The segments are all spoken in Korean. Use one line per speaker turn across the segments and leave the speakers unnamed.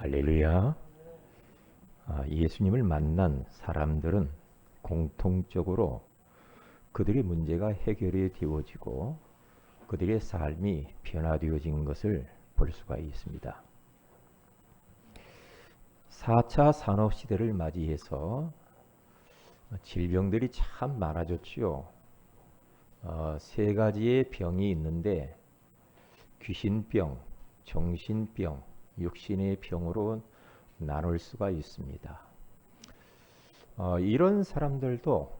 할렐루야. 예수님을 만난 사람들은 공통적으로 그들의 문제가 해결이 되어지고 그들의 삶이 변화되어진 것을 볼 수가 있습니다. 4차 산업시대를 맞이해서 질병들이 참 많아졌지요. 세 가지의 병이 있는데 귀신병, 정신병, 육신의 병으로 나눌 수가 있습니다. 이런 사람들도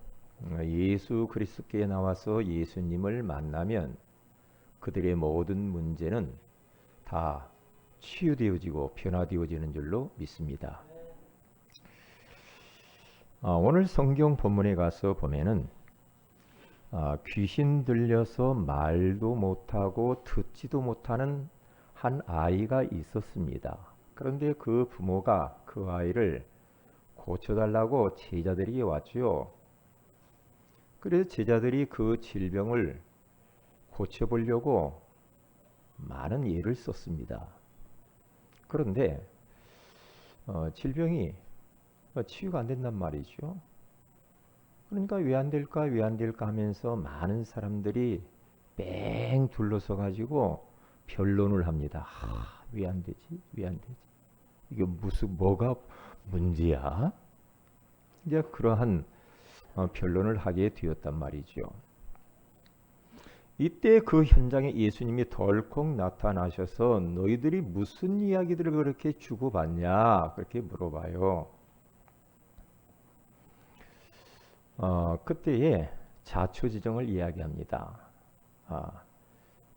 예수 그리스도께 나와서 예수님을 만나면 그들의 모든 문제는 다 치유되어지고 변화되어지는 줄로 믿습니다. 오늘 성경 본문에 가서 보면은 귀신 들려서 말도 못하고 듣지도 못하는 한 아이가 있었습니다. 그런데 그 부모가 그 아이를 고쳐달라고 제자들이 왔지요. 그래서 제자들이 그 질병을 고쳐보려고 많은 예를 썼습니다. 그런데 질병이 치유가 안 된단 말이죠. 그러니까 왜 안 될까 왜 안 될까 하면서 많은 사람들이 뺑 둘러서 가지고 변론을 합니다. 왜 안 되지? 왜 안 되지? 이게 뭐가 문제야? 이제 그러한 변론을 하게 되었단 말이죠. 이때 그 현장에 예수님이 덜컥 나타나셔서 너희들이 무슨 이야기들을 그렇게 주고받냐? 그렇게 물어봐요. 그때에 자초지종을 이야기합니다.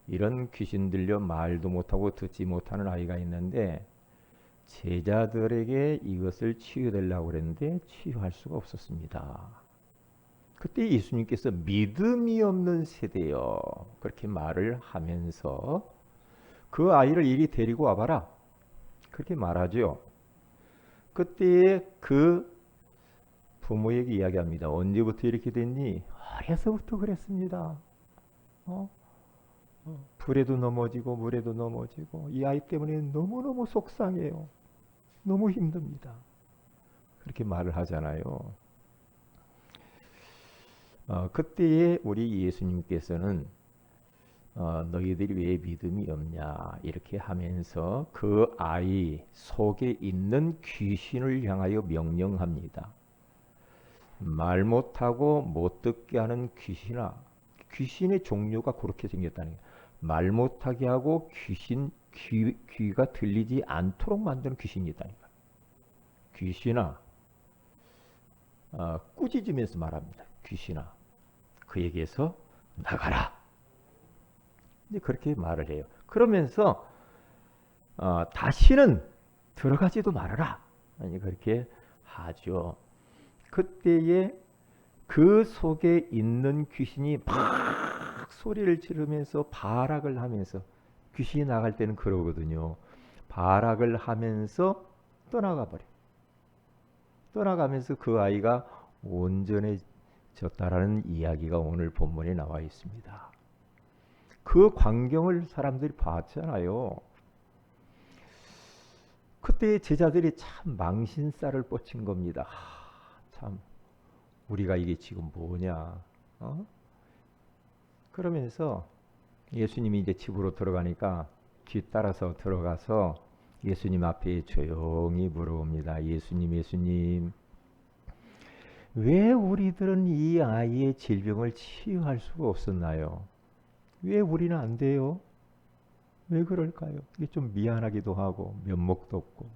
이런 귀신 들려 말도 못하고 듣지 못하는 아이가 있는데 제자들에게 이것을 치유되려고 그랬는데 치유할 수가 없었습니다. 그때 예수님께서 믿음이 없는 세대여 그렇게 말을 하면서 그 아이를 이리 데리고 와봐라 그렇게 말하죠. 그때 그 부모에게 이야기합니다. 언제부터 이렇게 됐니? 어려서부터 그랬습니다. 불에도 넘어지고 물에도 넘어지고 이 아이 때문에 너무너무 속상해요. 너무 힘듭니다. 그렇게 말을 하잖아요. 그때에 우리 예수님께서는 너희들이 왜 믿음이 없냐 이렇게 하면서 그 아이 속에 있는 귀신을 향하여 명령합니다. 말 못하고 못 듣게 하는 귀신의 종류가 그렇게 생겼다는 거예요. 말 못하게 하고 귀가 들리지 않도록 만드는 귀신이 있다는 거예요. 귀신아, 꾸짖으면서 말합니다. 귀신아, 그에게서 나가라. 이제 그렇게 말을 해요. 그러면서 다시는 들어가지도 말아라. 아니 그렇게 하죠. 그때에 그 속에 있는 귀신이 막 소리를 지르면서 발악을 하면서 귀신이 나갈 때는 그러거든요. 발악을 하면서 떠나가 버려. 떠나가면서 그 아이가 온전해졌다라는 이야기가 오늘 본문에 나와 있습니다. 그 광경을 사람들이 봤잖아요. 그때 제자들이 참 망신살을 뻗친 겁니다. 참 우리가 이게 지금 뭐냐? 그러면서 예수님이 이제 집으로 들어가니까 뒤따라서 들어가서 예수님 앞에 조용히 물어봅니다. 예수님, 왜 우리들은 이 아이의 질병을 치유할 수가 없었나요? 왜 우리는 안 돼요? 왜 그럴까요? 이게 좀 미안하기도 하고 면목도 없고.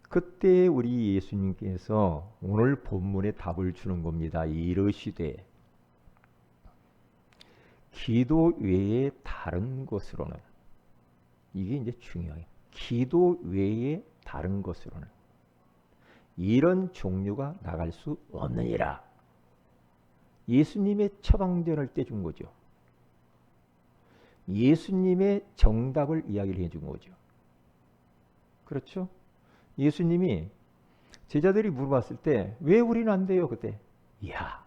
그때 우리 예수님께서 오늘 본문에 답을 주는 겁니다. 이르시되 기도 외에 다른 것으로는 이게 이제 중요해요. 기도 외에 다른 것으로는 이런 종류가 나갈 수 없느니라. 예수님의 처방전을 떼준 거죠. 예수님의 정답을 이야기를 해준 거죠. 그렇죠? 예수님이 제자들이 물어봤을 때 왜 우리는 안 돼요? 그때 이야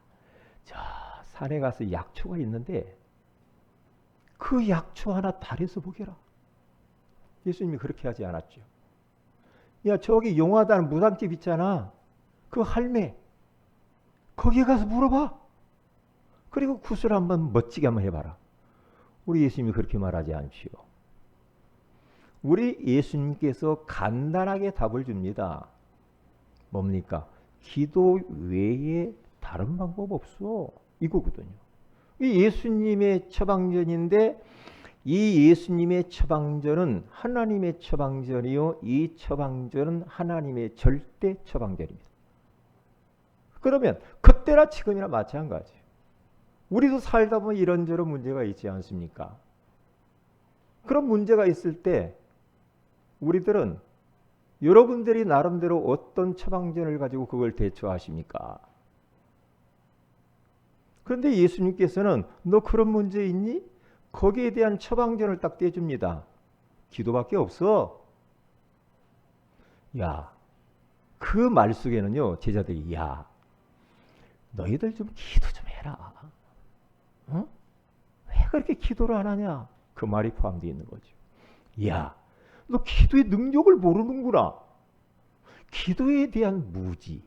저 산에 가서 약초가 있는데 그 약초 하나 달여서 보게라. 예수님이 그렇게 하지 않았죠. 야, 저기 용화단 무당집 있잖아. 그 할매. 거기에 가서 물어봐. 그리고 구슬 한번 멋지게 한번 해봐라. 우리 예수님이 그렇게 말하지 않지요. 우리 예수님께서 간단하게 답을 줍니다. 뭡니까? 기도 외에 다른 방법 없어. 이거거든요. 이 예수님의 처방전인데 이 예수님의 처방전은 하나님의 처방전이요. 이 처방전은 하나님의 절대 처방전입니다. 그러면 그때나 지금이나 마찬가지예요. 우리도 살다 보면 이런저런 문제가 있지 않습니까? 그런 문제가 있을 때 우리들은 여러분들이 나름대로 어떤 처방전을 가지고 그걸 대처하십니까? 그런데 예수님께서는 너 그런 문제 있니? 거기에 대한 처방전을 딱 떼줍니다. 기도밖에 없어. 야, 그 말 속에는요, 제자들이 야, 너희들 좀 기도 좀 해라. 어? 왜 그렇게 기도를 안 하냐? 그 말이 포함되어 있는 거죠. 야, 너 기도의 능력을 모르는구나. 기도에 대한 무지.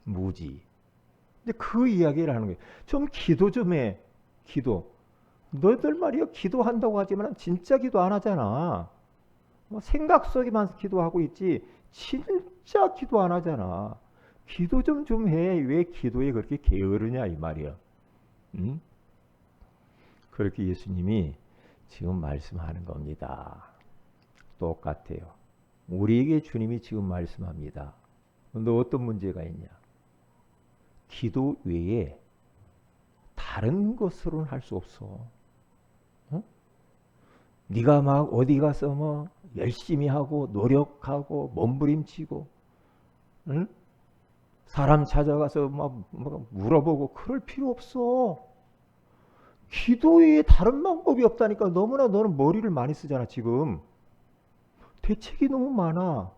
근데 그 이야기를 하는 거예요. 좀 기도 좀 해. 기도. 너희들 말이요, 기도한다고 하지만 진짜 기도 안 하잖아. 생각 속에만 기도하고 있지 진짜 기도 안 하잖아. 기도 좀 해. 왜 기도에 그렇게 게으르냐 이 말이야. 응? 그렇게 예수님이 지금 말씀하는 겁니다. 똑같아요. 우리에게 주님이 지금 말씀합니다. 너 어떤 문제가 있냐? 기도 외에 다른 것으로는 할 수 없어. 어? 네가 막 어디 가서 뭐 열심히 하고 노력하고 몸부림치고, 응? 사람 찾아가서 막 물어보고 그럴 필요 없어. 기도 외에 다른 방법이 없다니까. 너무나 너는 머리를 많이 쓰잖아 지금. 대책이 너무 많아.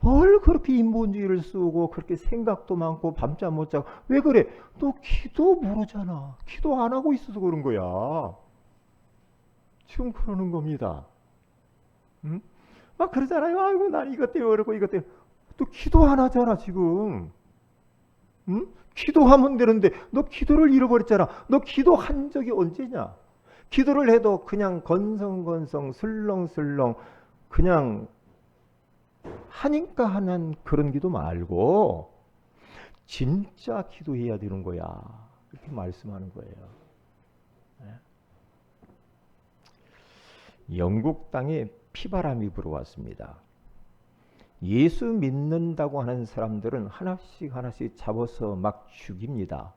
뭘 그렇게 인본주의를 쓰고 그렇게 생각도 많고 밤잠 못 자고. 왜 그래? 너 기도 모르잖아. 기도 안 하고 있어서 그런 거야. 지금 그러는 겁니다. 응? 막 그러잖아요. 아이고 난 이것 때문에 어렵고 이것 때문에. 또 기도 안 하잖아 지금. 응? 기도하면 되는데 너 기도를 잃어버렸잖아. 너 기도한 적이 언제냐? 기도를 해도 그냥 건성건성 슬렁슬렁 그냥 하니까 하는 그런 기도 말고 진짜 기도해야 되는 거야. 이렇게 말씀하는 거예요. 영국 땅에 피바람이 불어왔습니다. 예수 믿는다고 하는 사람들은 하나씩 잡아서 막 죽입니다.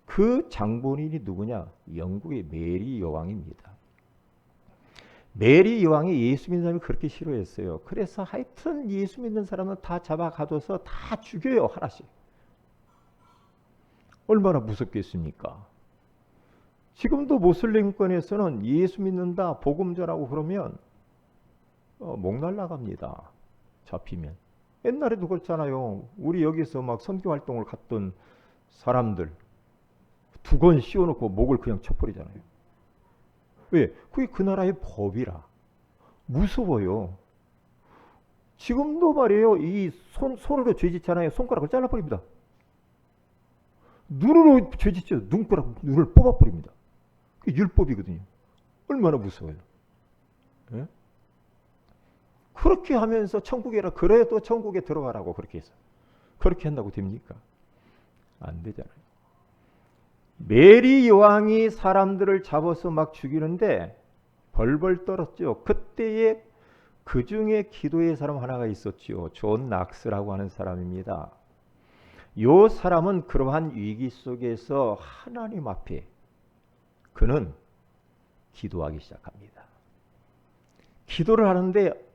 그 장본인이 누구냐? 영국의 메리 여왕입니다. 메리 여왕이 예수 믿는 사람을 그렇게 싫어했어요. 그래서 하여튼 예수 믿는 사람은 다 잡아가둬서 다 죽여요. 하나씩. 얼마나 무섭겠습니까? 지금도 모슬림권에서는 예수 믿는다 복음 전하고 그러면 목 날라갑니다. 잡히면. 옛날에도 그렇잖아요. 우리 여기서 막 선교 활동을 갔던 사람들 두 건 씌워놓고 목을 그냥 쳐버리잖아요. 왜? 그게 그 나라의 법이라. 무서워요. 지금도 말이에요. 이 손으로 죄짓잖아요. 손가락을 잘라버립니다. 눈으로 죄짓죠. 눈을 뽑아버립니다. 그게 율법이거든요. 얼마나 무서워요. 예? 그렇게 하면서 천국에라 그래도 천국에 들어가라고 그렇게 해서 그렇게 한다고 됩니까? 안 되잖아요. 메리 여왕이 사람들을 잡아서 막 죽이는데 벌벌 떨었죠. 그때에 그 중에 기도의 사람 하나가 있었죠. 존 낙스라고 하는 사람입니다. 이 사람은 그러한 위기 속에서 하나님 앞에 그는 기도하기 시작합니다. 기도를 하는데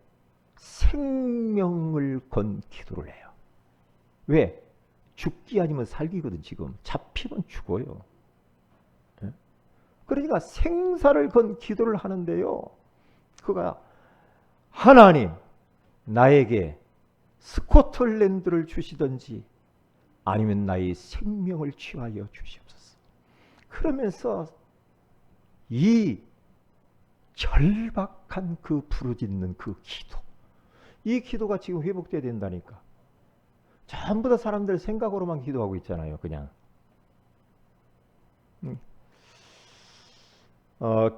생명을 건 기도를 해요. 왜? 죽기 아니면 살기거든. 지금 잡히면 죽어요. 그러니까 생사를 건 기도를 하는데요. 그가 하나님 나에게 스코틀랜드를 주시든지 아니면 나의 생명을 취하여 주시옵소서. 그러면서 이 절박한 그 부르짖는 그 기도. 이 기도가 지금 회복돼야 된다니까. 전부 다 사람들 생각으로만 기도하고 있잖아요. 그냥.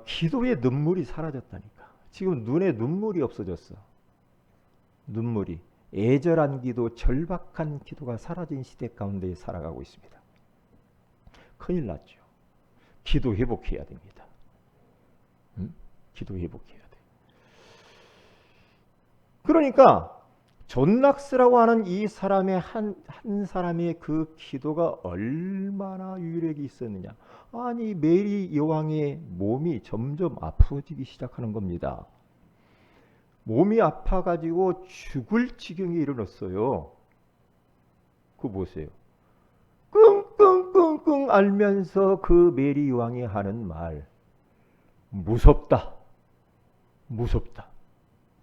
기도의 눈물이 사라졌다니까. 지금 눈에 눈물이 없어졌어. 눈물이. 애절한 기도, 절박한 기도가 사라진 시대 가운데 살아가고 있습니다. 큰일 났죠. 기도 회복해야 됩니다. 기도 회복해야 돼. 그러니까 존 락스라고 하는 이 사람의 한 사람의 그 기도가 얼마나 유력이 있었느냐. 아니 메리 여왕의 몸이 점점 아파지기 시작하는 겁니다. 몸이 아파가지고 죽을 지경에 이르렀어요. 그거 보세요. 끙끙끙끙 앓면서 그 메리 여왕이 하는 말. 무섭다. 무섭다.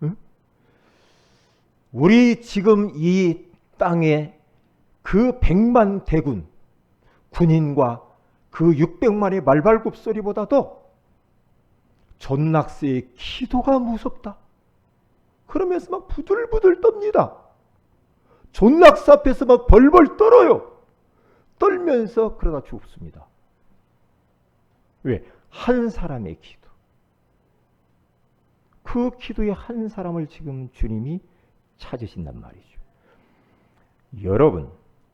응? 우리 지금 이 땅에 그 100만 대군, 군인과 그 600만의 말발굽 소리보다도 존 락스의 기도가 무섭다. 그러면서 막 부들부들 떱니다. 존 락스 앞에서 막 벌벌 떨어요. 떨면서 그러다 죽습니다. 왜? 한 사람의 기도. 그 기도의 한 사람을 지금 주님이 찾으신단 말이죠. 여러분,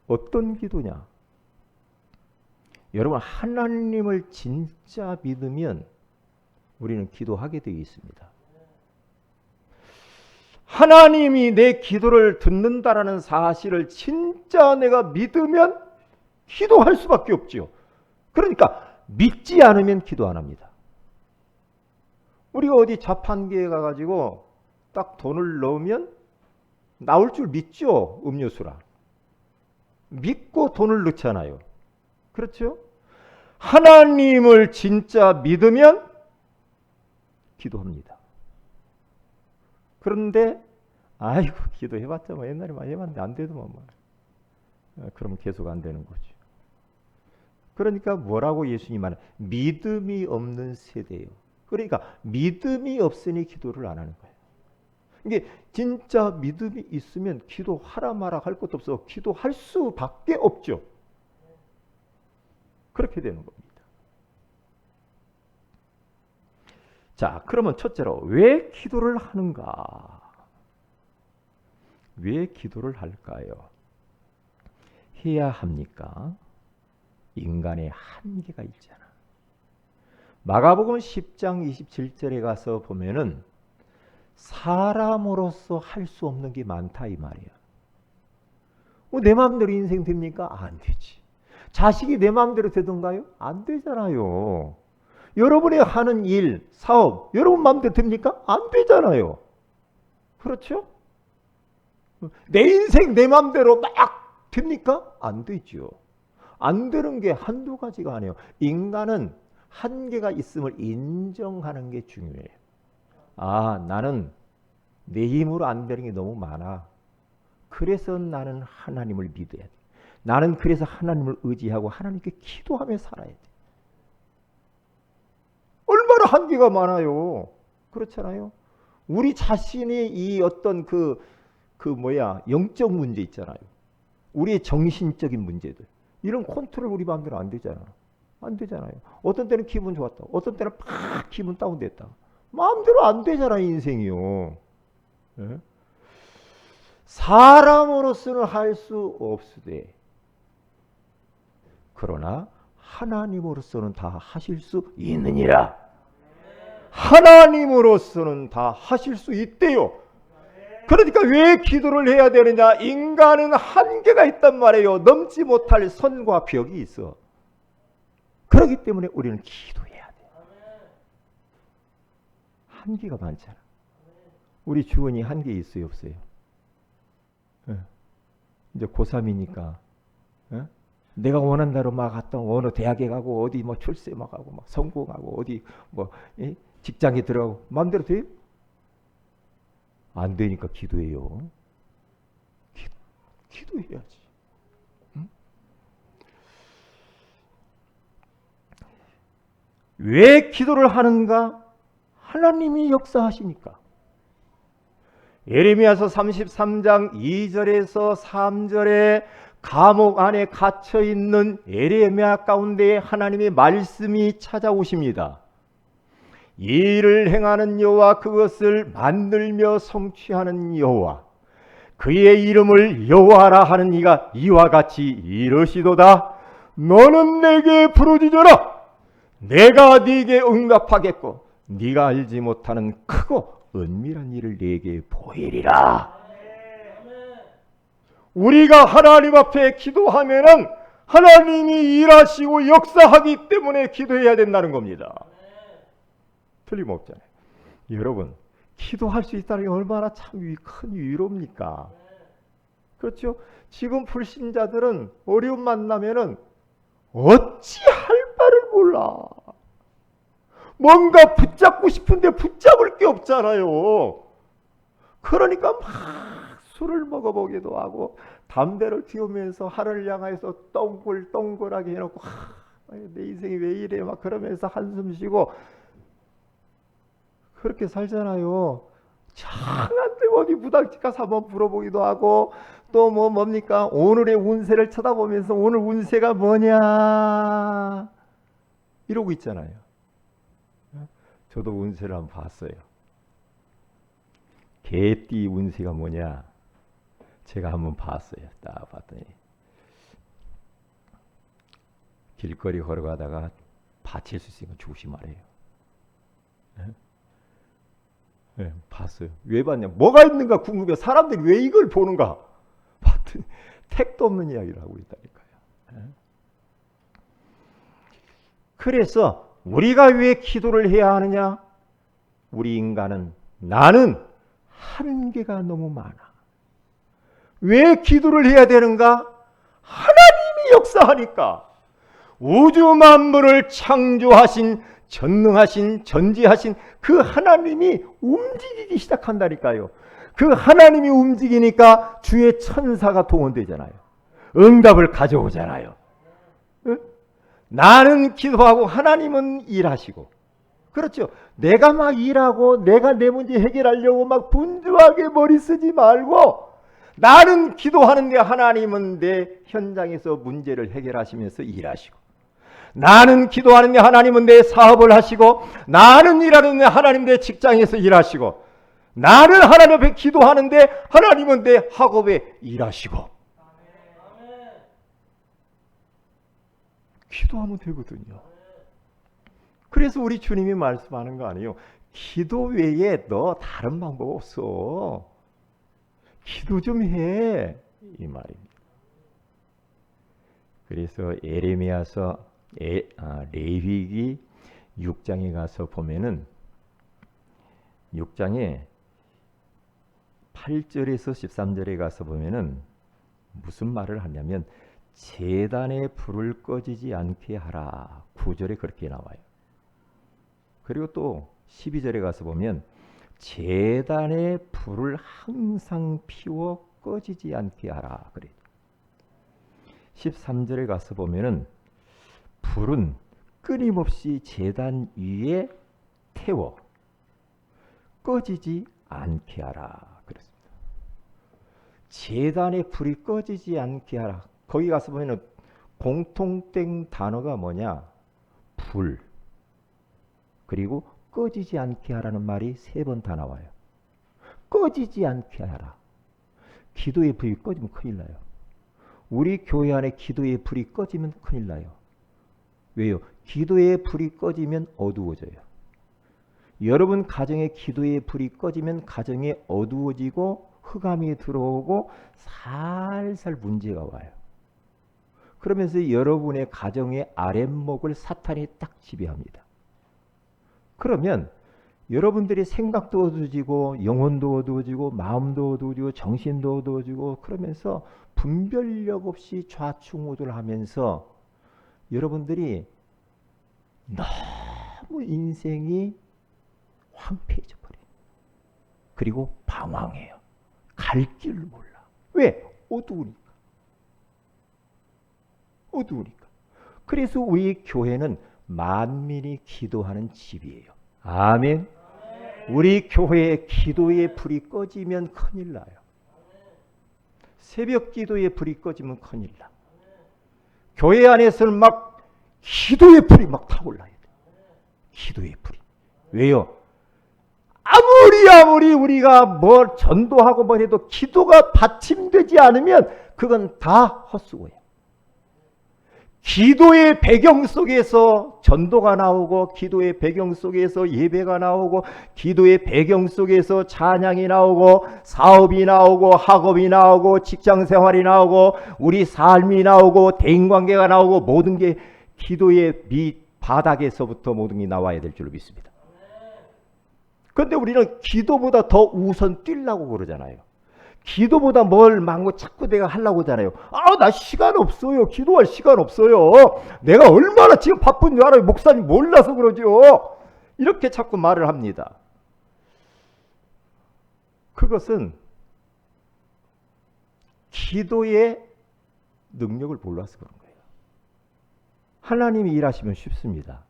어떤 기도냐? 여러분, 하나님을 진짜 믿으면 우리는 기도하게 되어 있습니다. 하나님이 내 기도를 듣는다라는 사실을 진짜 내가 믿으면 기도할 수밖에 없지요. 그러니까 믿지 않으면 기도 안 합니다. 우리가 어디 자판기에 가가지고 딱 돈을 넣으면 나올 줄 믿죠. 음료수랑. 믿고 돈을 넣잖아요. 그렇죠? 하나님을 진짜 믿으면 기도합니다. 그런데 아이고 기도해봤자 뭐 옛날에 많이 해봤는데 안 되더만 뭐. 그러면 계속 안 되는 거죠. 그러니까 뭐라고 예수님 말은 믿음이 없는 세대예요. 그러니까 믿음이 없으니 기도를 안 하는 거예요. 이게 진짜 믿음이 있으면 기도하라 마라 할 것도 없어. 기도할 수밖에 없죠. 그렇게 되는 겁니다. 자, 그러면 첫째로 왜 기도를 하는가? 왜 기도를 할까요? 해야 합니까? 인간의 한계가 있잖아. 마가복음 10장 27절에 가서 보면은 사람으로서 할 수 없는 게 많다 이 말이야. 내 마음대로 인생 됩니까? 안 되지. 자식이 내 마음대로 되던가요? 안 되잖아요. 여러분이 하는 일, 사업, 여러분 마음대로 됩니까? 안 되잖아요. 그렇죠? 내 인생 내 마음대로 막 됩니까? 안 되죠. 안 되는 게 한두 가지가 아니에요. 인간은 한계가 있음을 인정하는 게 중요해요. 아, 나는 내 힘으로 안 되는 게 너무 많아. 그래서 나는 하나님을 믿어야 돼. 나는 그래서 하나님을 의지하고 하나님께 기도하며 살아야 돼. 얼마나 한계가 많아요. 그렇잖아요. 우리 자신이 이 어떤 영적 문제 있잖아요. 우리의 정신적인 문제들. 이런 컨트롤 우리 마음대로 안 되잖아. 안 되잖아요. 어떤 때는 기분 좋았다. 어떤 때는 팍 기분 다운됐다. 마음대로 안 되잖아, 인생이요. 네? 사람으로서는 할 수 없으되 그러나 하나님으로서는 다 하실 수 있느니라. 하나님으로서는 다 하실 수 있대요. 그러니까 왜 기도를 해야 되느냐? 인간은 한계가 있단 말이에요. 넘지 못할 선과 벽이 있어. 그렇기 때문에 우리는 기도해야 돼. 한계가 많잖아. 우리 주원이 한계 있어요, 없어요? 이제 고3이니까 내가 원하는 대로 막 갔다 어느 대학에 가고 어디 뭐 출세 막 하고 막 성공하고 어디 뭐 직장에 들어가고 마음대로 돼요? 안 되니까 기도해요. 기도해야지. 응? 왜 기도를 하는가? 하나님이 역사하시니까. 예레미야서 33장 2절에서 3절에 감옥 안에 갇혀 있는 예레미야 가운데 하나님의 말씀이 찾아오십니다. 이 일을 행하는 여호와, 그것을 만들며 성취하는 여호와, 그의 이름을 여호와라 하는 이가 이와 같이 이르시도다. 너는 내게 부르짖어라. 내가 네게 응답하겠고 네가 알지 못하는 크고 은밀한 일을 네게 보이리라. 우리가 하나님 앞에 기도하면은 하나님이 일하시고 역사하기 때문에 기도해야 된다는 겁니다. 틀림없잖아요. 여러분, 기도할 수 있다는 게 얼마나 참 큰 위로입니까? 그렇죠? 지금 불신자들은 어려움 만나면은 어찌할 바를 몰라. 뭔가 붙잡고 싶은데 붙잡을 게 없잖아요. 그러니까 막 술을 먹어보기도 하고 담배를 피우면서 하늘을 향해서 동글동글하게 해놓고 내 인생이 왜 이래 막 그러면서 한숨 쉬고 그렇게 살잖아요. 장한테 어디 무당집 가서 한번 물어보기도 하고 또 뭡니까? 오늘의 운세를 쳐다보면서 오늘 운세가 뭐냐 이러고 있잖아요. 저도 운세를 한번 봤어요. 개띠 운세가 뭐냐 제가 한번 봤어요. 딱 봤더니 길거리 걸어가다가 다칠 수 있으니까 조심하래요. 네, 봤어요. 왜 봤냐? 뭐가 있는가 궁금해. 사람들이 왜 이걸 보는가? 봤더니 택도 없는 이야기를 하고 있다니까요. 그래서 우리가 왜 기도를 해야 하느냐? 우리 인간은 나는 한계가 너무 많아. 왜 기도를 해야 되는가? 하나님이 역사하니까. 우주 만물을 창조하신 전능하신 전지하신 그 하나님이 움직이기 시작한다니까요. 그 하나님이 움직이니까 주의 천사가 동원되잖아요. 응답을 가져오잖아요. 나는 기도하고 하나님은 일하시고. 그렇죠. 내가 막 일하고 내가 내 문제 해결하려고 막 분주하게 머리 쓰지 말고 나는 기도하는데 하나님은 내 현장에서 문제를 해결하시면서 일하시고 나는 기도하는데 하나님은 내 사업을 하시고 나는 일하는데 하나님 내 직장에서 일하시고 나는 하나님 앞에 기도하는데 하나님은 내 학업에 일하시고 기도하면 되거든요. 그래서 우리 주님이 말씀하는 거 아니에요. 기도 외에 너 다른 방법 없어. 기도 좀 해. 이 말입니다. 그래서 예레미야서 레위기 6장에 가서 보면은 6장에 8절에서 13절에 가서 보면은 무슨 말을 하냐면 제단의 불을 꺼지지 않게 하라. 9절에 그렇게 나와요. 그리고 또 12절에 가서 보면 제단의 불을 항상 피워 꺼지지 않게 하라. 그래. 13절에 가서 보면은 불은 끊임없이 제단 위에 태워 꺼지지 않게 하라. 그랬습니다. 제단의 불이 꺼지지 않게 하라. 거기 가서 보면은 공통된 단어가 뭐냐? 불. 그리고 꺼지지 않게 하라는 말이 3번 다 나와요. 꺼지지 않게 하라. 기도의 불이 꺼지면 큰일 나요. 우리 교회 안에 기도의 불이 꺼지면 큰일 나요. 왜요? 기도의 불이 꺼지면 어두워져요. 여러분 가정에 기도의 불이 꺼지면 가정에 어두워지고 흑암이 들어오고 살살 문제가 와요. 그러면서 여러분의 가정의 아랫목을 사탄이 딱 지배합니다. 그러면 여러분들이 생각도 어두워지고 영혼도 어두워지고 마음도 어두워지고 정신도 어두워지고 그러면서 분별력 없이 좌충우돌하면서 여러분들이 너무 인생이 황폐해져 버려요. 그리고 방황해요. 갈 길을 몰라. 왜? 어두우니까. 어두우니까. 그래서 우리 교회는 만민이 기도하는 집이에요. 아멘. 우리 교회에 기도의 불이 꺼지면 큰일 나요. 새벽 기도의 불이 꺼지면 큰일 나. 교회 안에서는 막 기도의 불이 막 타올라야 돼. 기도의 불이. 왜요? 아무리 우리가 뭘 전도하고 뭘 해도 기도가 받침되지 않으면 그건 다 헛수고예요. 기도의 배경 속에서 전도가 나오고, 기도의 배경 속에서 예배가 나오고, 기도의 배경 속에서 찬양이 나오고, 사업이 나오고, 학업이 나오고, 직장생활이 나오고, 우리 삶이 나오고, 대인관계가 나오고, 모든 게 기도의 밑바닥에서부터 모든 게 나와야 될 줄로 믿습니다. 그런데 우리는 기도보다 더 우선 뛰려고 그러잖아요. 기도보다 뭘 막고 자꾸 내가 하려고 하잖아요. 나 시간 없어요. 기도할 시간 없어요. 내가 얼마나 지금 바쁜 줄 알아요. 목사님 몰라서 그러죠. 이렇게 자꾸 말을 합니다. 그것은 기도의 능력을 몰라서 그런 거예요. 하나님이 일하시면 쉽습니다.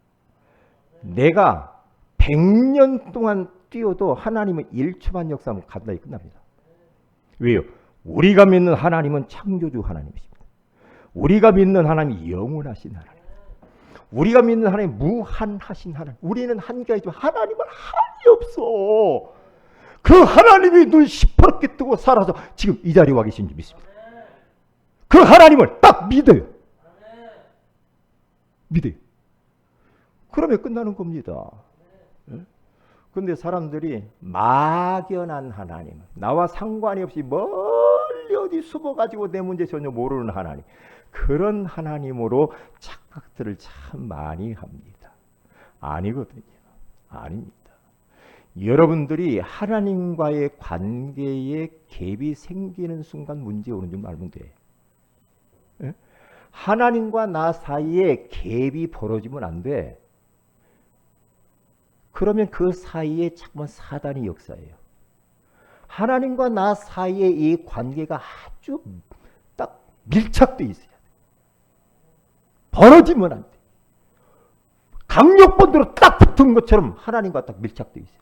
내가 100년 동안 뛰어도 하나님은 1초만 역사하면 간단히 끝납니다. 왜요? 우리가 믿는 하나님은 창조주 하나님이십니다. 우리가 믿는 하나님이 영원하신 하나님. 우리가 믿는 하나님 무한하신 하나님. 우리는 한계가 있지만 하나님은 한이 없어. 그 하나님이 눈 시퍼렇게 뜨고 살아서 지금 이 자리에 와 계신 줄 믿습니다. 그 하나님을 딱 믿어요. 믿어요. 그러면 끝나는 겁니다. 그런데 사람들이 막연한 하나님, 나와 상관이 없이 멀리 어디 숨어가지고 내 문제 전혀 모르는 하나님, 그런 하나님으로 착각들을 참 많이 합니다. 아니거든요. 아닙니다. 여러분들이 하나님과의 관계에 갭이 생기는 순간 문제 오는 줄 알면 돼. 예? 하나님과 나 사이에 갭이 벌어지면 안 돼. 그러면 그 사이에 자꾸만 사단이 역사해요. 하나님과 나 사이에 이 관계가 아주 딱 밀착돼 있어야 돼. 벌어지면 안 돼. 강력본드로 딱 붙은 것처럼 하나님과 딱 밀착돼 있어요.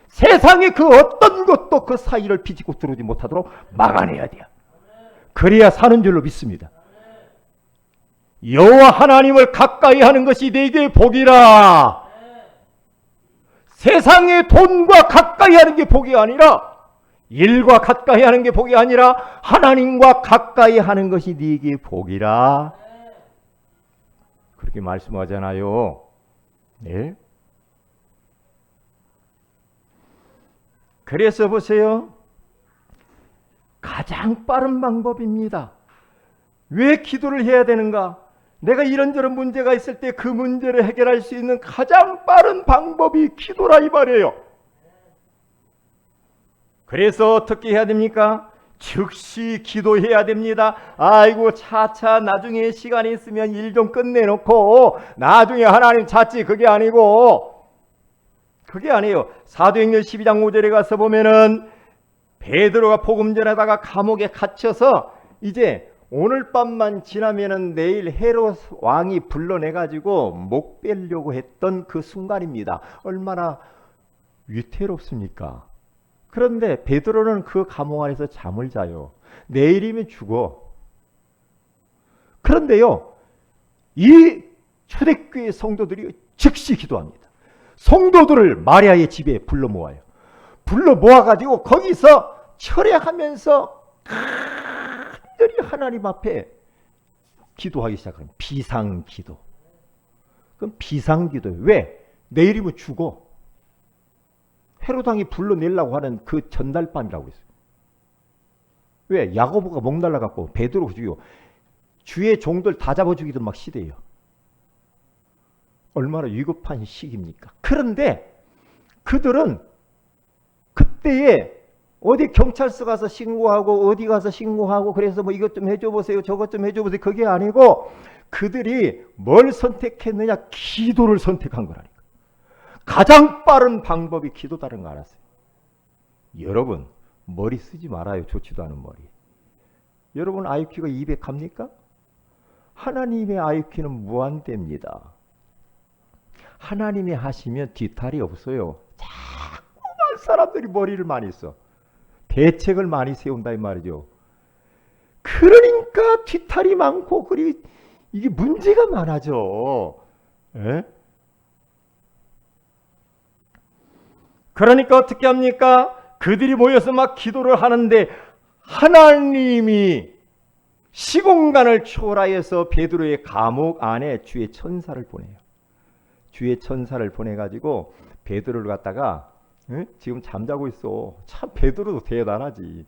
세상의 그 어떤 것도 그 사이를 비집고 들어오지 못하도록 막아내야 돼요. 그래야 사는 줄로 믿습니다. 여호와 하나님을 가까이 하는 것이 내게 복이라. 세상의 돈과 가까이 하는 게 복이 아니라, 일과 가까이 하는 게 복이 아니라 하나님과 가까이 하는 것이 네게 복이라. 그렇게 말씀하잖아요. 네? 그래서 보세요. 가장 빠른 방법입니다. 왜 기도를 해야 되는가? 내가 이런저런 문제가 있을 때 그 문제를 해결할 수 있는 가장 빠른 방법이 기도라 이 말이에요. 그래서 어떻게 해야 됩니까? 즉시 기도해야 됩니다. 아이고 차차 나중에 시간이 있으면 일 좀 끝내놓고 나중에 하나님 찾지, 그게 아니고, 그게 아니에요. 사도행전 12장 5절에 가서 보면은 베드로가 복음 전하다가 감옥에 갇혀서 이제 오늘 밤만 지나면은 내일 헤롯 왕이 불러내가지고 목 빼려고 했던 그 순간입니다. 얼마나 위태롭습니까? 그런데 베드로는 그 감옥 안에서 잠을 자요. 내일이면 죽어. 그런데요, 이 초대교회 성도들이 즉시 기도합니다. 성도들을 마리아의 집에 불러 모아요. 불러 모아가지고 거기서 철회하면서 간절히 하나님 앞에 기도하기 시작합니다. 비상기도. 그럼 비상기도예요. 왜? 내일이면 죽어. 헤로당이 불러내려고 하는 그 전날밤이라고 했어요. 왜? 야고보가 목 날라갖고 베드로 죽이고 주의 종들 다 잡아 죽이던 막 시대예요. 얼마나 위급한 시기입니까? 그런데 그들은 그때에 어디 경찰서 가서 신고하고 어디 가서 신고하고 그래서 뭐 이것 좀 해줘 보세요, 저것 좀 해줘 보세요, 그게 아니고 그들이 뭘 선택했느냐? 기도를 선택한 거라니까. 가장 빠른 방법이 기도다는 거 알았어요. 여러분 머리 쓰지 말아요. 좋지도 않은 머리. 여러분 IQ가 200 갑니까? 하나님의 IQ는 무한대입니다. 하나님이 하시면 뒤탈이 없어요. 자꾸 사람들이 머리를 많이 써. 대책을 많이 세운다 이 말이죠. 그러니까 뒤탈이 많고 이게 문제가 많아져. 에? 그러니까 어떻게 합니까? 그들이 모여서 막 기도를 하는데 하나님이 시공간을 초월하여서 베드로의 감옥 안에 주의 천사를 보내요. 주의 천사를 보내가지고 베드로를 갖다가 지금 잠자고 있어. 참 베드로도 대단하지.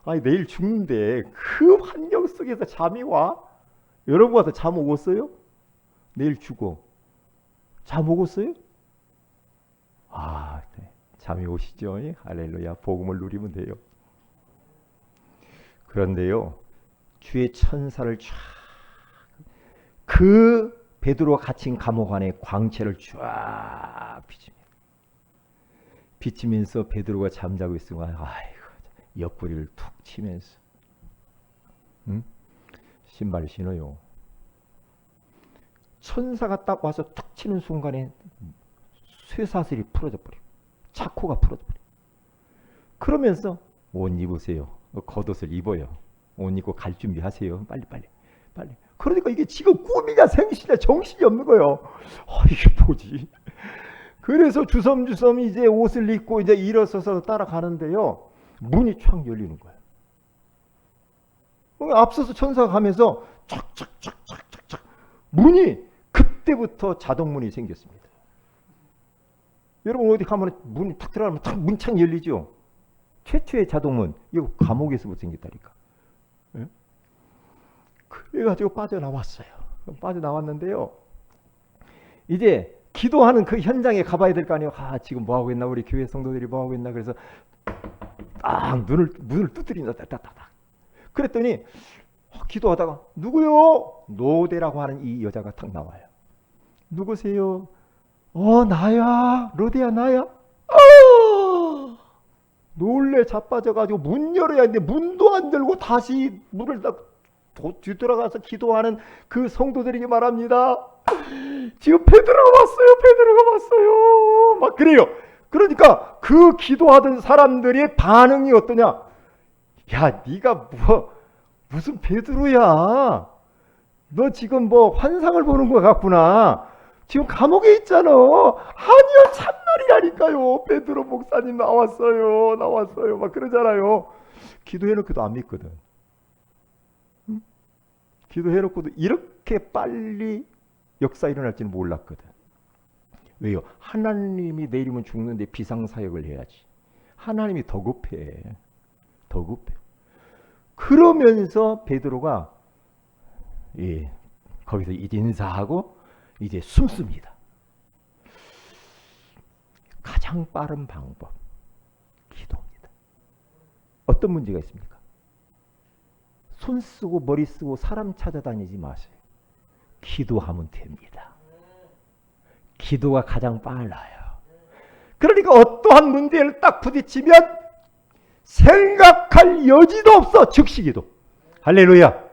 아니 내일 죽는데 그 환경 속에서 잠이 와? 여러분 와서 잠 오겠어요? 내일 죽어. 잠 오겠어요? 아, 네. 잠이 오시죠? 할렐루야. 복음을 누리면 돼요. 그런데요, 주의 천사를 그 베드로가 갇힌 감옥 안에 광채를 쫙 비치면서 베드로가 잠자고 있으면 아이고 옆구리를 툭 치면서 신발을 신어요. 천사가 딱 와서 툭 치는 순간에 쇠사슬이 풀어져 버리고 차코가 풀어져 버리고 그러면서 옷 입으세요. 겉옷을 입어요. 옷 입고 갈 준비하세요. 빨리. 그러니까 이게 지금 꿈이냐 생시냐 정신이 없는 거예요. 이게 뭐지? 그래서 주섬주섬 이제 옷을 입고 이제 일어서서 따라가는데요. 문이 촥 열리는 거예요. 앞서서 천사가 가면서 착착착착착착 문이 그때부터 자동문이 생겼습니다. 여러분 어디 가면 문이 탁 들어가면 탁 문창 열리죠. 최초의 자동문 이거 감옥에서부터 생겼다니까. 예? 그래가지고 빠져나왔어요. 빠져나왔는데요. 이제 기도하는 그 현장에 가봐야 될 거 아니에요. 지금 뭐 하고 있나 우리 교회 성도들이 뭐 하고 있나. 그래서 딱 문을 두드린다. 딱딱딱. 그랬더니 기도하다가 누구요? 노대라고 하는 이 여자가 탁 나와요. 누구세요? 나야. 로데야 나야. 놀래 자빠져가지고 문 열어야 하는데 문도 안 열고 다시 문을 딱 뒤돌아가서 기도하는 그 성도들에게 말합니다. 지금 베드로가 왔어요. 막 그래요. 그러니까 그 기도하던 사람들의 반응이 어떠냐? 야, 네가 무슨 베드로야? 너 지금 뭐 환상을 보는 것 같구나. 지금 감옥에 있잖아. 아니요, 참말이라니까요. 베드로 목사님 나왔어요. 막 그러잖아요. 기도해놓고도 안 믿거든. 응? 기도해놓고도 이렇게 빨리 역사 일어날지는 몰랐거든. 왜요? 하나님이 내일이면 죽는데 비상사역을 해야지. 하나님이 더 급해. 그러면서 베드로가 거기서 이제 인사하고 이제 숨습니다. 가장 빠른 방법 기도입니다. 어떤 문제가 있습니까? 손 쓰고 머리 쓰고 사람 찾아다니지 마세요. 기도하면 됩니다. 기도가 가장 빨라요. 그러니까 어떠한 문제를 딱 부딪히면 생각할 여지도 없어. 즉시 기도. 할렐루야.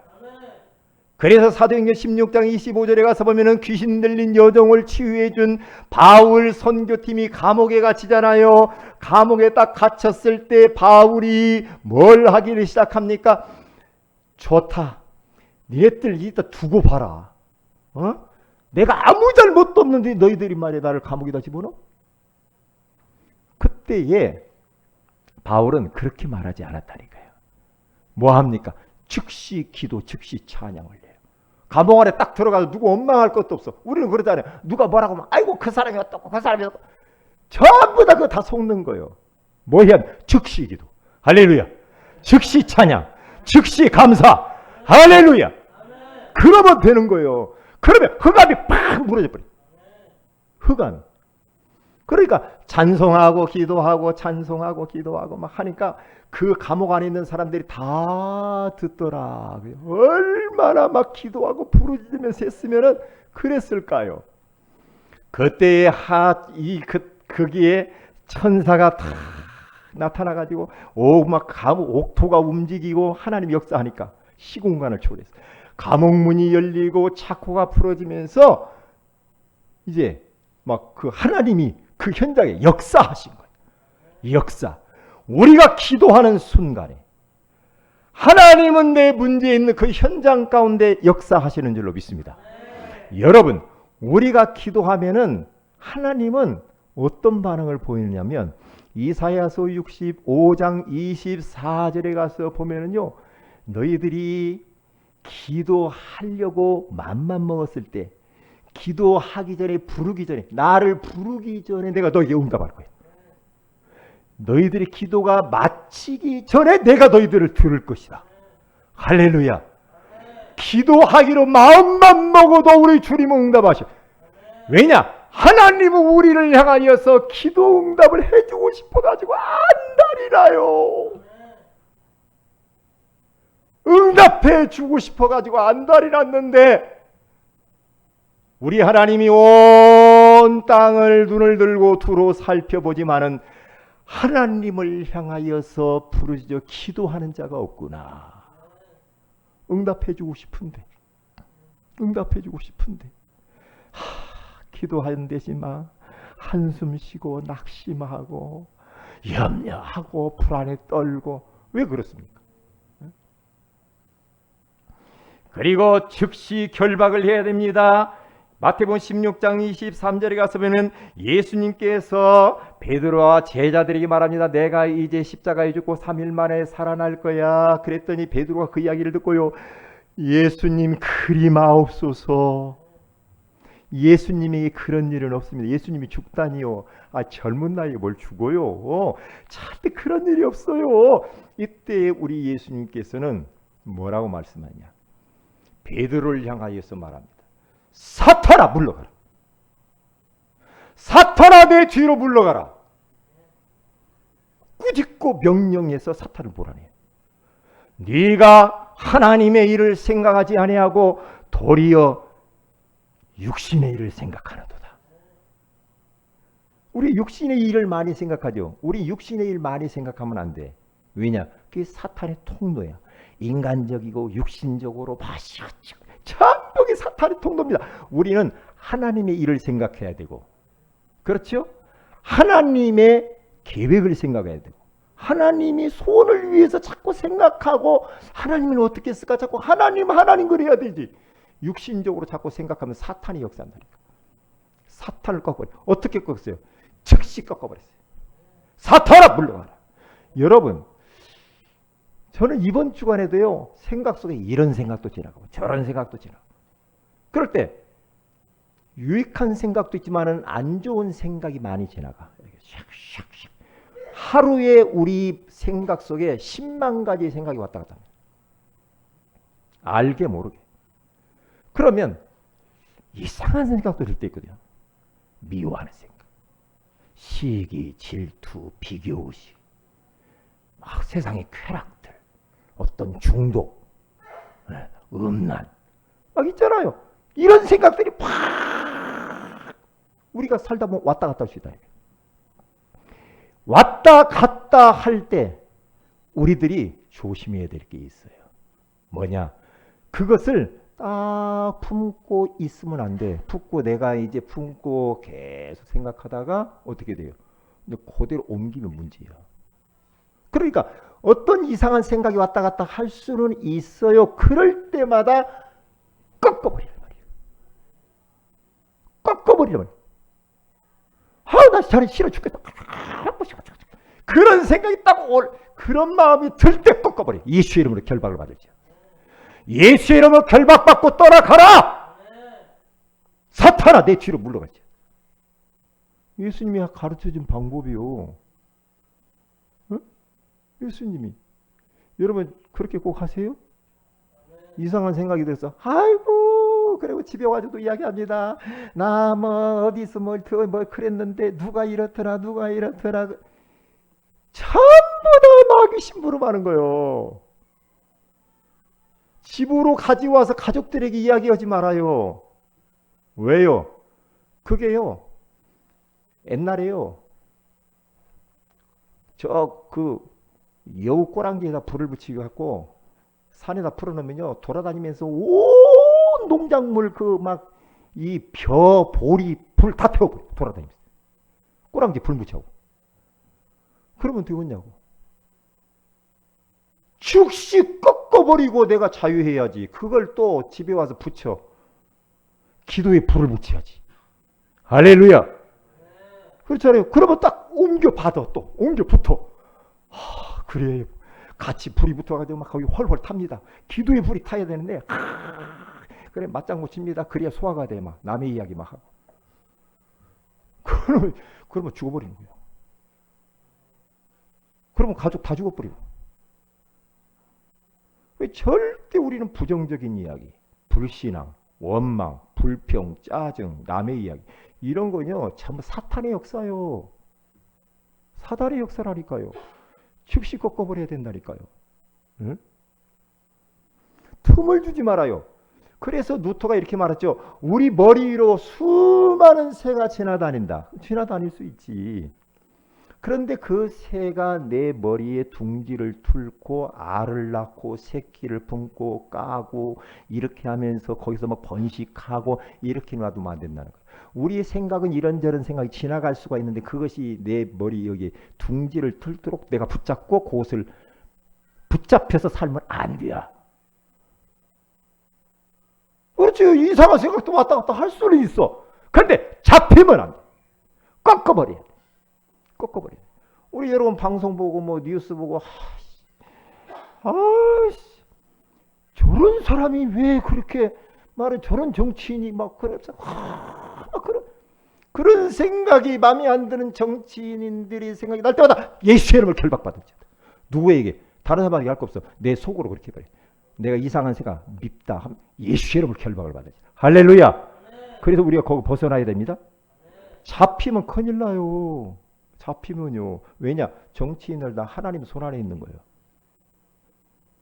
그래서 사도행전 16장 25절에 가서 보면은 귀신 들린 여종을 치유해 준 바울 선교팀이 감옥에 갇히잖아요. 감옥에 딱 갇혔을 때 바울이 뭘 하기를 시작합니까? 좋다. 니네들 이따 두고 봐라. 내가 아무 잘못도 없는데 너희들이 말이야 나를 감옥에다 집어넣어? 그때에 바울은 그렇게 말하지 않았다니까요. 뭐 합니까? 즉시 기도, 즉시 찬양을 해요. 감옥 안에 딱 들어가서 누구 원망할 것도 없어. 우리는 그러잖아요. 누가 뭐라고 하면 아이고 그 사람이 어떻고 그 사람이 어떻고 전부 다 그거 다 속는 거예요. 뭐 해야 돼? 즉시 기도. 할렐루야. 즉시 찬양. 즉시 감사. 할렐루야. 그러면 되는 거예요. 그러면 흑암이 팍 무너져 버려. 흑암. 그러니까 찬송하고 기도하고 찬송하고 기도하고 막 하니까 그 감옥 안에 있는 사람들이 다 듣더라. 얼마나 막 기도하고 부르짖으면서 했으면은 그랬을까요? 그때에 거기에 천사가 다 나타나가지고 막 감옥 옥토가 움직이고 하나님 역사하니까 시공간을 초월했어. 감옥 문이 열리고 차코가 풀어지면서 이제 막 그 하나님이 그 현장에 역사하신 거예요. 역사. 우리가 기도하는 순간에 하나님은 내 문제에 있는 그 현장 가운데 역사하시는 줄로 믿습니다. 여러분, 우리가 기도하면은 하나님은 어떤 반응을 보이느냐면 이사야서 65장 24절에 가서 보면은요, 너희들이 기도하려고 맘만 먹었을 때, 기도하기 전에, 부르기 전에, 나를 부르기 전에 내가 너에게 응답할 거야. 너희들의 기도가 마치기 전에 내가 너희들을 들을 것이다. 할렐루야. 기도하기로 마음만 먹어도 우리 주님은 응답하셔. 왜냐? 하나님은 우리를 향하여서 기도 응답을 해주고 싶어가지고 안달이나요. 응답해 주고 싶어가지고 안달이 났는데, 우리 하나님이 온 땅을 눈을 들고 두루 살펴보지만은 하나님을 향하여서 부르짖어 기도하는 자가 없구나. 응답해 주고 싶은데, 응답해 주고 싶은데, 기도하는 대신만 한숨 쉬고 낙심하고 염려하고 불안에 떨고, 왜 그렇습니까? 그리고 즉시 결박을 해야 됩니다. 마태복음 16장 23절에 가서 보면 예수님께서 베드로와 제자들에게 말합니다. 내가 이제 십자가에 죽고 3일 만에 살아날 거야. 그랬더니 베드로가 그 이야기를 듣고요, 예수님 그리 마옵소서. 예수님에게 그런 일은 없습니다. 예수님이 죽다니요. 젊은 나이에 뭘 죽어요. 절대 그런 일이 없어요. 이때 우리 예수님께서는 뭐라고 말씀하냐? 베드로를 향하여서 말합니다. 사탄아 물러가라. 사탄아 내 뒤로 물러가라. 꾸짖고 명령해서 사탄을 몰아내. 네가 하나님의 일을 생각하지 아니하고 도리어 육신의 일을 생각하는도다. 우리 육신의 일을 많이 생각하죠. 우리 육신의 일 많이 생각하면 안 돼. 왜냐? 그게 사탄의 통로야. 인간적이고 육신적으로 마시고 전부 사탄의 통로입니다. 우리는 하나님의 일을 생각해야 되고, 그렇죠? 하나님의 계획을 생각해야 되고, 하나님이 소원을 위해서 자꾸 생각하고, 하나님은 어떻게 했을까 자꾸 하나님 그래야 되지. 육신적으로 자꾸 생각하면 사탄이 역사한다니까. 사탄을 꺾어버려. 어떻게 꺾었어요? 즉시 꺾어버렸어요. 사탄아 물러가라. 여러분, 저는 이번 주간에도요, 생각 속에 이런 생각도 지나가고 저런 생각도 지나가고, 그럴 때 유익한 생각도 있지만은 안 좋은 생각이 많이 지나가. 샥샥샥. 하루에 우리 생각 속에 10만 가지 생각이 왔다 갔다 합니다. 알게 모르게. 그러면 이상한 생각도 들 때 있거든요. 미워하는 생각, 시기, 질투, 비교의식, 막 세상의 쾌락들, 어떤 중독, 음란, 막 있잖아요. 이런 생각들이 팍 우리가 살다 보면 왔다 갔다 할 수 있다. 왔다 갔다 할 때 우리들이 조심해야 될 게 있어요. 뭐냐? 그것을 딱 품고 있으면 안 돼. 품고 내가 이제 품고 계속 생각하다가 어떻게 돼요? 근데 그대로 옮기면 문제야. 그러니까 어떤 이상한 생각이 왔다 갔다 할 수는 있어요. 그럴 때마다 꺾어버리란 말이에요. 꺾어버리란 말이에요. 나 저리 싫어 죽겠다. 그런 생각이 딱 그런 마음이 들 때 꺾어버려. 예수의 이름으로 결박을 받을지요. 예수의 이름으로 결박받고 떠나가라. 사탄아 내 뒤로 물러가지. 예수님이 가르쳐준 방법이요. 응? 예수님이. 여러분 그렇게 꼭 하세요? 이상한 생각이 들어서 아이고 그리고 집에 와서도 이야기합니다. 나 뭐 어디서 뭐 그랬는데 누가 이렇더라. 전부 다 마귀 심부름하는 거예요. 집으로 가져와서 가족들에게 이야기하지 말아요. 왜요? 그게요. 옛날에요. 여우 꼬랑지에다 불을 붙이고 갖고 산에다 풀어놓으면요. 돌아다니면서 온 농작물 이 보리 불 다 태워버려. 돌아다니면서. 꼬랑지 불 붙여고. 그러면 되겠냐고. 즉시 꺾어버리고 내가 자유해야지. 그걸 또 집에 와서 붙여. 기도에 불을 붙여야지. 할렐루야. 그렇잖아요. 그러면 딱 옮겨 받아. 또 옮겨 붙어. 그래. 같이 불이 붙어가지고 막 거기 훨훨 탑니다. 기도의 불이 타야 되는데 그래 맞장구 칩니다. 그래야 소화가 돼. 막 남의 이야기 막 하고. 그러면 죽어버리는 거예요. 그러면 가족 다 죽어버리고. 왜 절대 우리는 부정적인 이야기, 불신앙, 원망, 불평, 짜증, 남의 이야기 이런 거요 전부 사탄의 역사요. 사단의 역사라니까요. 즉시 꺾어버려야 된다니까요. 응? 틈을 주지 말아요. 그래서 루터가 이렇게 말했죠. 우리 머리 위로 수많은 새가 지나다닌다. 지나다닐 수 있지. 그런데 그 새가 내 머리에 둥지를 뚫고 알을 낳고 새끼를 품고 까고 이렇게 하면서 거기서 막 번식하고 이렇게 놔두면 안 된다는 거예요. 우리의 생각은 이런저런 생각이 지나갈 수가 있는데 그것이 내 머리 여기 둥지를 틀도록 내가 붙잡고 그것을 붙잡혀서 살면 안 돼요. 그렇지. 이상한 생각도 왔다 갔다 할 수는 있어. 그런데 잡히면 안 돼. 꺾어버려야 돼. 꺾어버려. 우리 여러분 방송 보고 뭐 뉴스 보고 저런 사람이 왜 그렇게 말해 저런 정치인이 막 그래서 그런 생각이 마음에 안 드는 정치인들이 생각이 날 때마다 예수의 이름을 결박받았죠. 누구에게 다른 사람에게 할 거 없어. 내 속으로 그렇게 버려. 내가 이상한 생각 밉다 하면 예수의 이름을 결박을 받았죠. 할렐루야. 그래서 우리가 거기 벗어나야 됩니다. 잡히면 큰일 나요. 잡히면요. 왜냐? 정치인들 다 하나님 손안에 있는 거예요.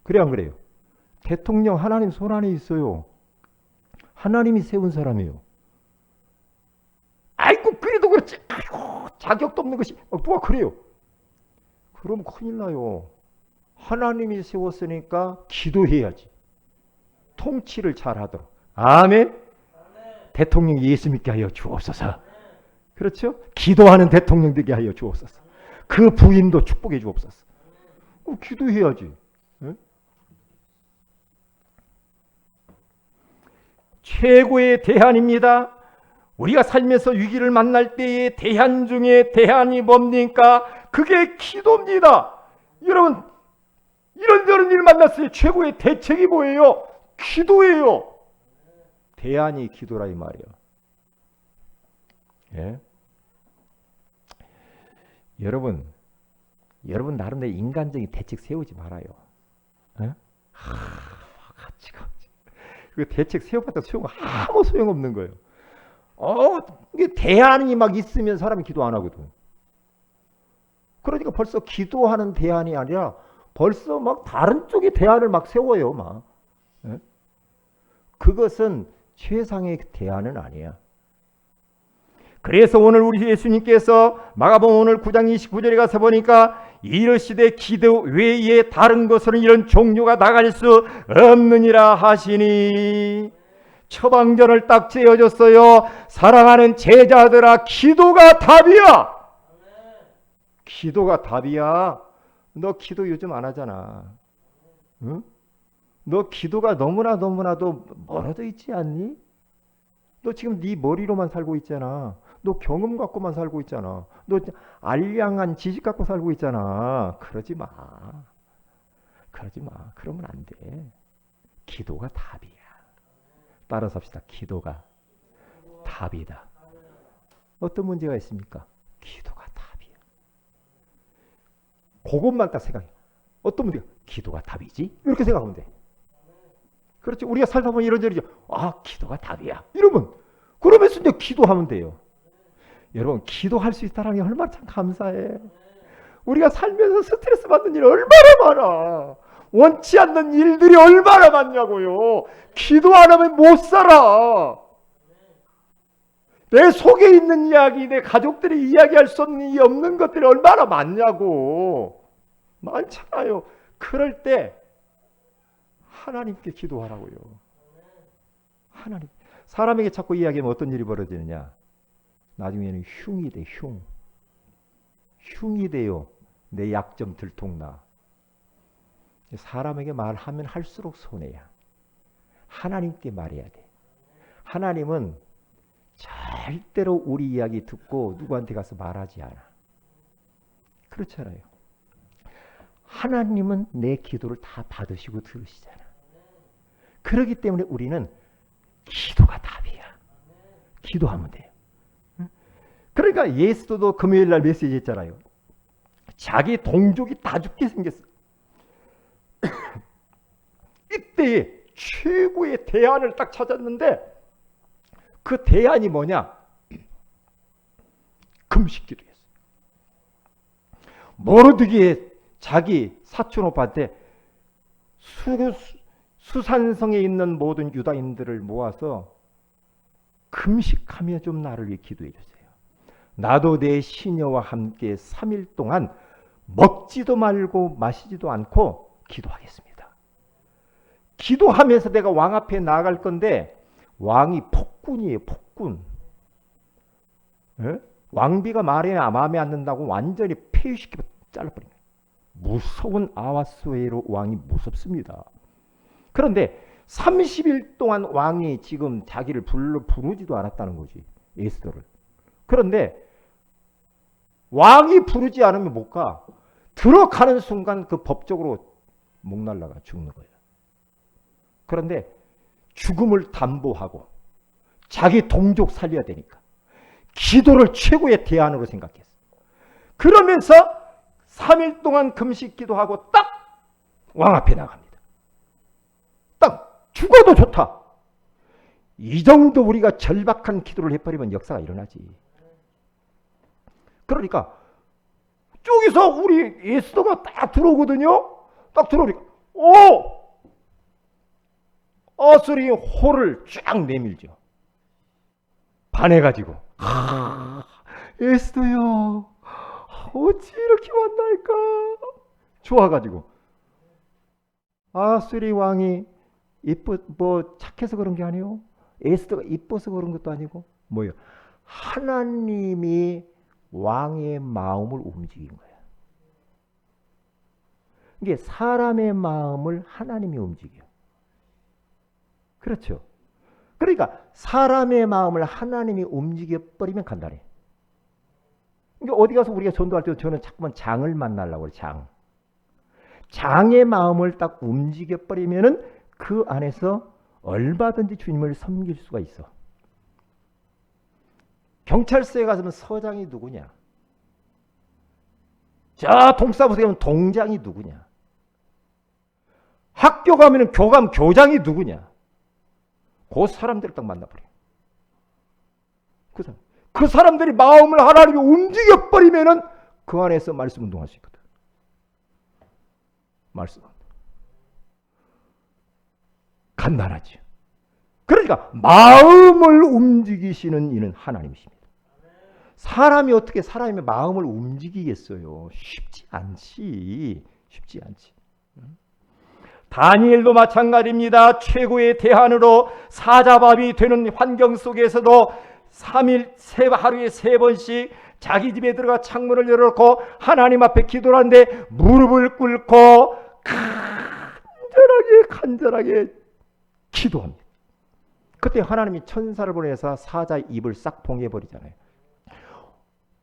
그래 안 그래요? 대통령 하나님 손안에 있어요. 하나님이 세운 사람이에요. 아이고 그래도 그렇지. 아이고 자격도 없는 것이 누가 그래요? 그럼 큰일 나요. 하나님이 세웠으니까 기도해야지. 통치를 잘하도록. 아멘. 대통령 예수 믿게 하여 주옵소서. 그렇죠? 기도하는 대통령 되게 하여 주옵소서. 그 부인도 축복해 주옵소서. 기도해야지. 네? 최고의 대안입니다. 우리가 살면서 위기를 만날 때의 대안 중에 대안이 뭡니까? 그게 기도입니다. 여러분 이런저런 일 만났을 때 최고의 대책이 뭐예요? 기도예요. 대안이 기도라 이 말이에요. 예? 여러분 나름대로 인간적인 대책 세우지 말아요. 예? 그 대책 세워봤다 소용 아무 소용 없는 거예요. 이게 대안이 막 있으면 사람이 기도 안 하거든. 그러니까 벌써 기도하는 대안이 아니라 벌써 막 다른 쪽의 대안을 막 세워요, 막. 예? 그것은 최상의 대안은 아니야. 그래서 오늘 우리 예수님께서 마가복음 오늘 9장 29절에 가서 보니까 이르시되 기도 외에 다른 것으로는 이런 종류가 나갈 수 없느니라 하시니 처방전을 딱 지어줬어요. 사랑하는 제자들아 기도가 답이야. 기도가 답이야. 너 기도 요즘 안 하잖아. 응? 너 기도가 너무나도 멀어져 있지 않니? 너 지금 네 머리로만 살고 있잖아. 너 경험 갖고만 살고 있잖아. 너 알량한 지식 갖고 살고 있잖아. 그러지 마. 그러면 안 돼. 기도가 답이야. 따라서 합시다. 기도가 답이다. 어떤 문제가 있습니까? 기도가 답이야. 그것만 딱 생각해. 어떤 문제가? 기도가 답이지? 이렇게 생각하면 돼. 그렇지. 우리가 살다 보면 이런저런 기도가 답이야. 이러면 그러면서 이제 기도하면 돼요. 여러분 기도할 수 있다는 게 얼마나 참 감사해. 우리가 살면서 스트레스 받는 일 얼마나 많아. 원치 않는 일들이 얼마나 많냐고요. 기도 안 하면 못 살아. 내 속에 있는 이야기, 내 가족들이 이야기할 수 없는 것들이 얼마나 많냐고. 많잖아요. 그럴 때 하나님께 기도하라고요. 하나님. 사람에게 자꾸 이야기하면 어떤 일이 벌어지느냐. 나중에는 흉이 돼. 흉이 돼요. 내 약점 들통나. 사람에게 말하면 할수록 손해야. 하나님께 말해야 돼. 하나님은 절대로 우리 이야기 듣고 누구한테 가서 말하지 않아. 그렇잖아요. 하나님은 내 기도를 다 받으시고 들으시잖아. 그렇기 때문에 우리는 기도가 답이야. 기도하면 돼요. 그러니까 예수도 금요일 날 메시지 했잖아요. 자기 동족이 다 죽게 생겼어. 이때에 최고의 대안을 딱 찾았는데 그 대안이 뭐냐? 금식 기도였어. 모르드기의 자기 사촌 오빠한테 수산성에 있는 모든 유다인들을 모아서 금식하며 좀 나를 위해 기도해 주세요. 나도 내 시녀와 함께 3일 동안 먹지도 말고 마시지도 않고 기도하겠습니다. 기도하면서 내가 왕 앞에 나아갈 건데 왕이 폭군이에요. 폭군. 에? 왕비가 마음에 안 든다고 완전히 폐위시키고 잘라버린 거예요. 무서운 아하스웨로 왕이 무섭습니다. 그런데 30일 동안 왕이 지금 자기를 부르지도 않았다는 거지. 에스더를. 그런데 왕이 부르지 않으면 못 가. 들어가는 순간 그 법적으로 목 날라가 죽는 거예요. 그런데 죽음을 담보하고 자기 동족 살려야 되니까 기도를 최고의 대안으로 생각했어. 그러면서 3일 동안 금식 기도하고 딱 왕 앞에 나갑니다. 딱 죽어도 좋다. 이 정도 우리가 절박한 기도를 해버리면 역사가 일어나지. 그러니까 저기서 우리 에스더가 딱 들어오거든요. 딱 들어오니까 아수리 호를 쫙 내밀죠. 반해가지고 에스더요 어찌 이렇게 만날까 좋아가지고 아수리 왕이 착해서 그런 게 아니에요. 에스더가 이뻐서 그런 것도 아니고 뭐예요? 하나님이 왕의 마음을 움직인 거야. 이게 사람의 마음을 하나님이 움직여. 그렇죠. 그러니까 사람의 마음을 하나님이 움직여버리면 간단해. 그러니까 어디 가서 우리가 전도할 때 저는 자꾸만 장을 만나려고 그래. 장의 마음을 딱 움직여버리면은 그 안에서 얼마든지 주님을 섬길 수가 있어. 경찰서에 가서는 서장이 누구냐? 저 동사무소에 가면 동장이 누구냐? 학교 가면 교감, 교장이 누구냐? 그 사람들을 딱 만나버려. 그 사람들이 마음을 하나님이 움직여버리면은 그 안에서 말씀 운동할 수 있거든. 말씀. 간단하죠. 그러니까 마음을 움직이시는 이는 하나님이십니다. 사람이 어떻게 사람의 마음을 움직이겠어요? 쉽지 않지. 다니엘도 마찬가지입니다. 최고의 대안으로 사자밥이 되는 환경 속에서도 3일 하루에 3번씩 자기 집에 들어가 창문을 열어놓고 하나님 앞에 기도를 하는데 무릎을 꿇고 간절하게 기도합니다. 그때 하나님이 천사를 보내서 사자 입을 싹 봉해버리잖아요.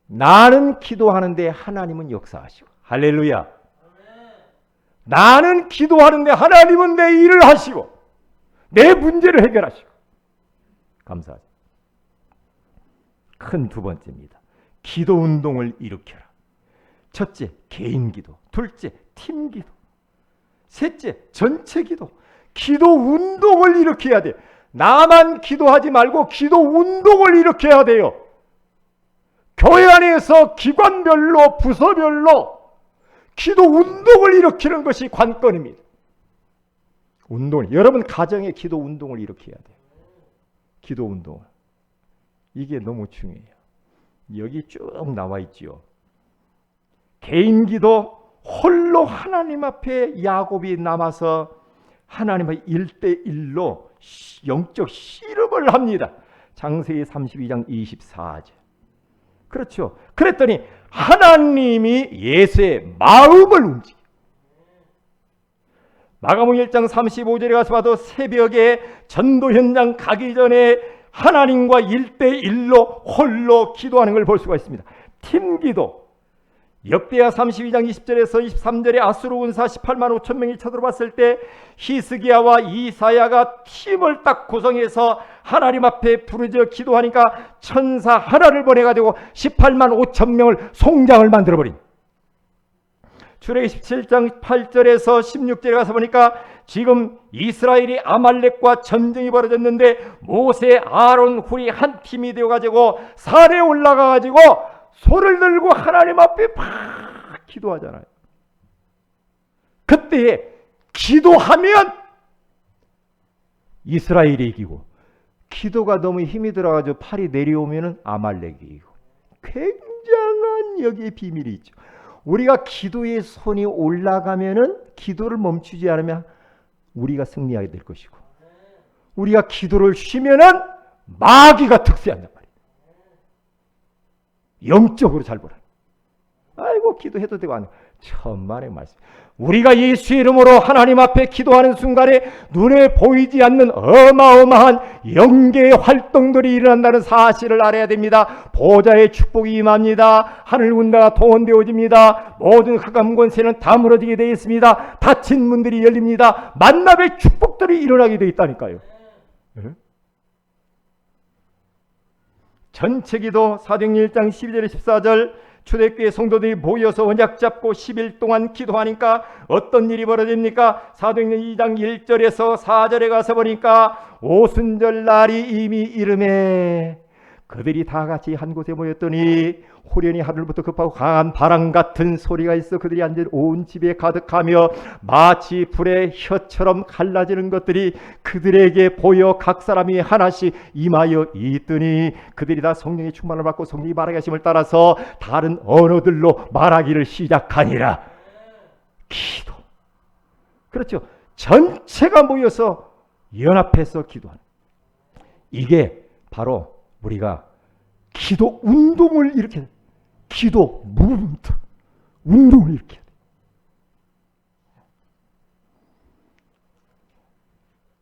나는 기도하는데 하나님은 역사하시고 할렐루야. 나는 기도하는데 하나님은 내 일을 하시고 내 문제를 해결하시고 감사하죠. 큰 두 번째입니다. 기도 운동을 일으켜라. 첫째, 개인 기도. 둘째, 팀 기도. 셋째, 전체 기도. 기도 운동을 일으켜야 돼. 나만 기도하지 말고 기도 운동을 일으켜야 돼요. 교회 안에서 기관별로 부서별로 기도 운동을 일으키는 것이 관건입니다. 여러분 가정에 기도 운동을 일으켜야 돼요. 기도 운동을. 이게 너무 중요해요. 여기 쭉 나와 있지요. 개인 기도 홀로 하나님 앞에 야곱이 남아서 하나님의 1대1로 영적 씨름을 합니다. 창세기 32장 24절. 그렇죠. 그랬더니 하나님이 예수의 마음을 움직여. 마가복음 1장 35절에 가서 봐도 새벽에 전도 현장 가기 전에 하나님과 1대1로 홀로 기도하는 걸 볼 수가 있습니다. 팀기도. 역대하 32장 20절에서 23절에 아수르 군사 18만 5천 명이 쳐들어왔을 때 히스기야와 이사야가 팀을 딱 구성해서 하나님 앞에 부르짖어 기도하니까 천사 하나를 보내가지고 18만 5천 명을 송장을 만들어버린. 출애굽기 17장 8절에서 16절에 가서 보니까 지금 이스라엘이 아말렉과 전쟁이 벌어졌는데 모세, 아론, 훌이 한 팀이 되어가지고 산에 올라가가지고 소를 들고 하나님 앞에 막 기도하잖아요. 그때 기도하면 이스라엘이 이기고, 기도가 너무 힘이 들어가지고 팔이 내려오면 아말렉이 이기고. 굉장한 여기에 비밀이 있죠. 우리가 기도의 손이 올라가면은 기도를 멈추지 않으면 우리가 승리하게 될 것이고, 우리가 기도를 쉬면은 마귀가 특세한단 말이에요. 영적으로 잘 보라. 아이고 기도해도 되고 안 돼. 천만의 말씀. 우리가 예수의 이름으로 하나님 앞에 기도하는 순간에 눈에 보이지 않는 어마어마한 영계의 활동들이 일어난다는 사실을 알아야 됩니다. 보좌의 축복이 임합니다. 하늘 군대가 동원되어집니다. 모든 흑암 권세는 다 무너지게 되어 있습니다. 닫힌 문들이 열립니다. 만남의 축복들이 일어나게 되어 있다니까요. 네? 전체 기도 사도행전 1장 12절 14절 초대교회 성도들이 모여서 언약 잡고 10일 동안 기도하니까 어떤 일이 벌어집니까? 사도행전 2장 1절에서 4절에 가서 보니까 오순절 날이 이미 이름에 그들이 다 같이 한 곳에 모였더니 호련히 하늘부터 급하고 강한 바람 같은 소리가 있어 그들이 앉은 온 집에 가득하며 마치 불의 혀처럼 갈라지는 것들이 그들에게 보여 각 사람이 하나씩 임하여 있더니 그들이 다 성령의 충만을 받고 성령이 말하게 하심을 따라서 다른 언어들로 말하기를 시작하니라. 기도. 그렇죠. 전체가 모여서 연합해서 기도하는. 이게 바로 우리가 기도 운동을 일으켜야 돼. 기도 무브먼트 운동을 일으켜야 돼.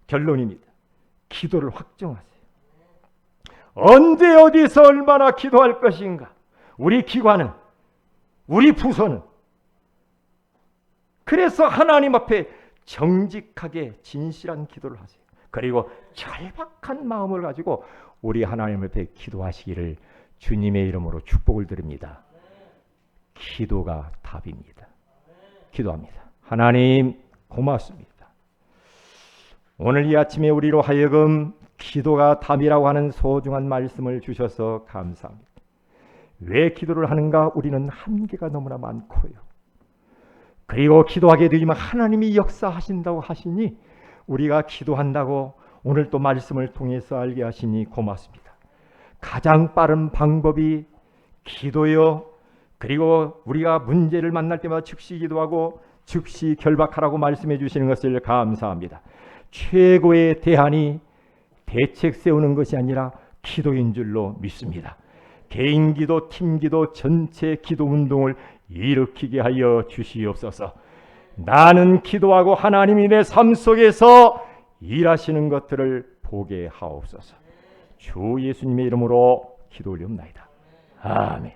결론입니다. 기도를 확정하세요. 언제 어디서 얼마나 기도할 것인가. 우리 기관은, 우리 부서는. 그래서 하나님 앞에 정직하게 진실한 기도를 하세요. 그리고 절박한 마음을 가지고 우리 하나님 앞에 기도하시기를 주님의 이름으로 축복을 드립니다. 기도가 답입니다. 기도합니다. 하나님 고맙습니다. 오늘 이 아침에 우리로 하여금 기도가 답이라고 하는 소중한 말씀을 주셔서 감사합니다. 왜 기도를 하는가? 우리는 한계가 너무나 많고요. 그리고 기도하게 되면 하나님이 역사하신다고 하시니 우리가 기도한다고 오늘 또 말씀을 통해서 알게 하시니 고맙습니다. 가장 빠른 방법이 기도요. 그리고 우리가 문제를 만날 때마다 즉시 기도하고 즉시 결박하라고 말씀해 주시는 것을 감사합니다. 최고의 대안이 대책 세우는 것이 아니라 기도인 줄로 믿습니다. 개인 기도, 팀 기도, 전체 기도 운동을 일으키게 하여 주시옵소서. 나는 기도하고 하나님이 내 삶 속에서 일하시는 것들을 보게 하옵소서. 주 예수님의 이름으로 기도 올리옵나이다. 아멘.